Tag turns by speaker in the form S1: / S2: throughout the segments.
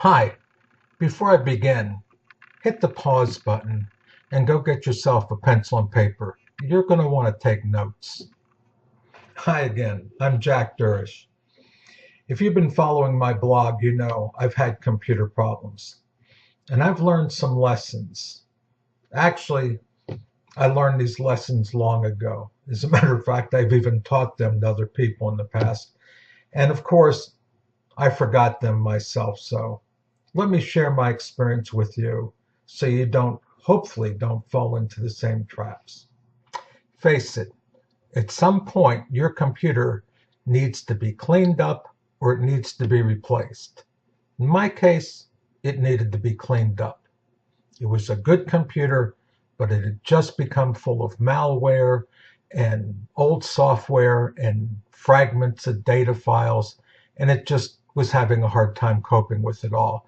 S1: Hi, before I begin, hit the pause button and go get yourself a pencil and paper. You're going to want to take notes. Hi again, I'm Jack Durish. If you've been following my blog, you know I've had computer problems and I've learned some lessons. Actually, I learned these lessons long ago. As a matter of fact, I've even taught them to other people in the past. And of course, I forgot them myself, so let me share my experience with you so you hopefully don't fall into the same traps. Face it, at some point your computer needs to be cleaned up or it needs to be replaced. In my case, it needed to be cleaned up. It was a good computer, but it had just become full of malware and old software and fragments of data files, and it just was having a hard time coping with it all.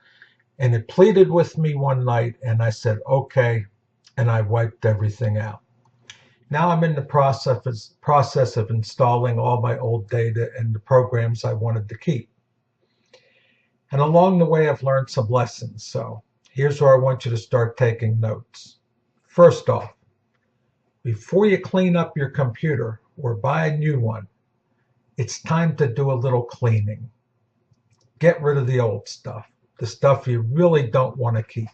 S1: And it pleaded with me one night, and I said, okay, and I wiped everything out. Now I'm in the process of installing all my old data and the programs I wanted to keep. And along the way, I've learned some lessons. So here's where I want you to start taking notes. First off, before you clean up your computer or buy a new one, it's time to do a little cleaning. Get rid of the old stuff, the stuff you really don't want to keep.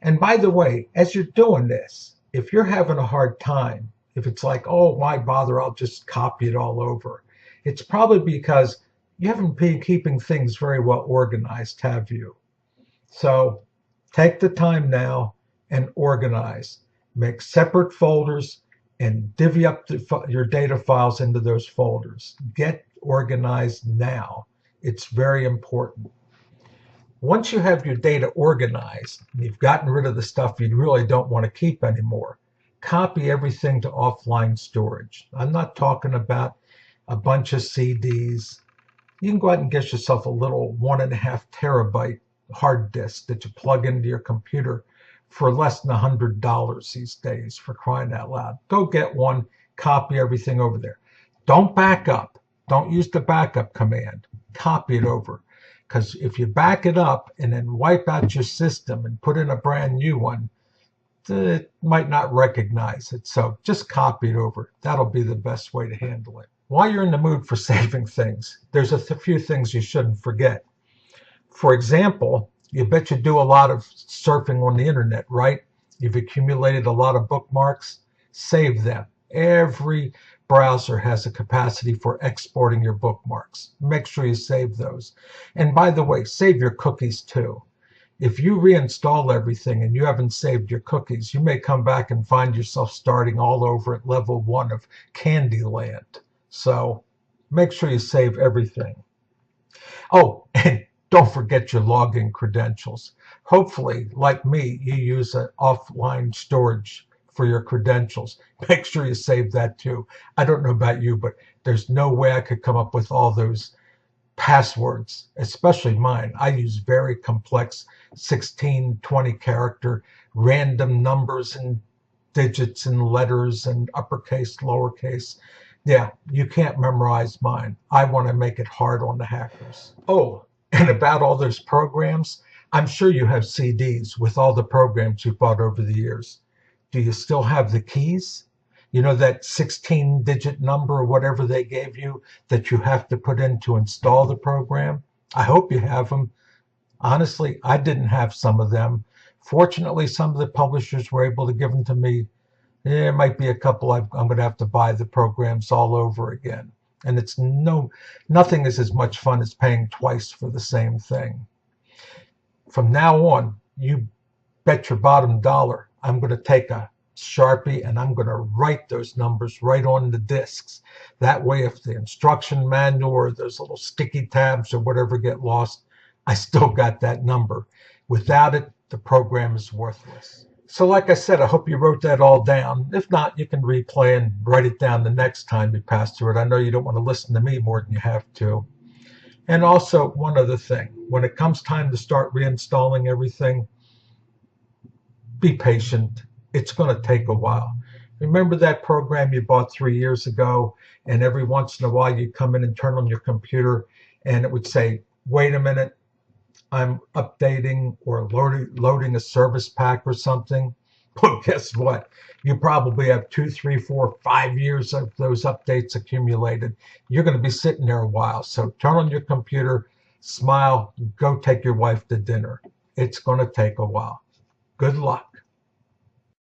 S1: And by the way, as you're doing this, if you're having a hard time, if it's like, oh, why bother? I'll just copy it all over. It's probably because you haven't been keeping things very well organized, have you? So take the time now and organize. Make separate folders and divvy up your data files into those folders. Get organized now. It's very important. Once you have your data organized, and you've gotten rid of the stuff you really don't want to keep anymore, copy everything to offline storage. I'm not talking about a bunch of CDs. You can go out and get yourself a little 1.5 terabyte hard disk that you plug into your computer for less than $100 these days, for crying out loud. Go get one, copy everything over there. Don't back up. Don't use the backup command. Copy it over. Because if you back it up and then wipe out your system and put in a brand new one, it might not recognize it. So just copy it over. That'll be the best way to handle it. While you're in the mood for saving things, there's a few things you shouldn't forget. For example, you bet you do a lot of surfing on the internet, right? You've accumulated a lot of bookmarks. Save them. Every browser has a capacity for exporting your bookmarks. Make sure you save those. And by the way, save your cookies too. If you reinstall everything and you haven't saved your cookies, you may come back and find yourself starting all over at level 1 of Candyland. So make sure you save everything. Oh, and don't forget your login credentials. Hopefully, like me, you use an offline storage for your credentials. Make sure you save that too. I don't know about you, but there's no way I could come up with all those passwords, especially mine. I use very complex 16, 20 character random numbers and digits and letters and uppercase, lowercase. Yeah, you can't memorize mine. I want to make it hard on the hackers. Oh, and about all those programs, I'm sure you have CDs with all the programs you bought over the years. Do you still have the keys? You know that 16-digit number or whatever they gave you that you have to put in to install the program? I hope you have them. Honestly, I didn't have some of them. Fortunately, some of the publishers were able to give them to me. There might be a couple I'm going to have to buy the programs all over again. And nothing is as much fun as paying twice for the same thing. From now on, you bet your bottom dollar I'm going to take a Sharpie and I'm going to write those numbers right on the discs. That way, if the instruction manual or those little sticky tabs or whatever get lost, I still got that number. Without it, the program is worthless. So like I said, I hope you wrote that all down. If not, you can replay and write it down the next time you pass through it. I know you don't want to listen to me more than you have to. And also, one other thing. When it comes time to start reinstalling everything, be patient. It's going to take a while. Remember that program you bought 3 years ago, and every once in a while you'd come in and turn on your computer, and it would say, wait a minute, I'm updating or loading a service pack or something, well, guess what? You probably have 2, 3, 4, 5 years of those updates accumulated. You're going to be sitting there a while. So turn on your computer, smile, go take your wife to dinner. It's going to take a while. Good luck.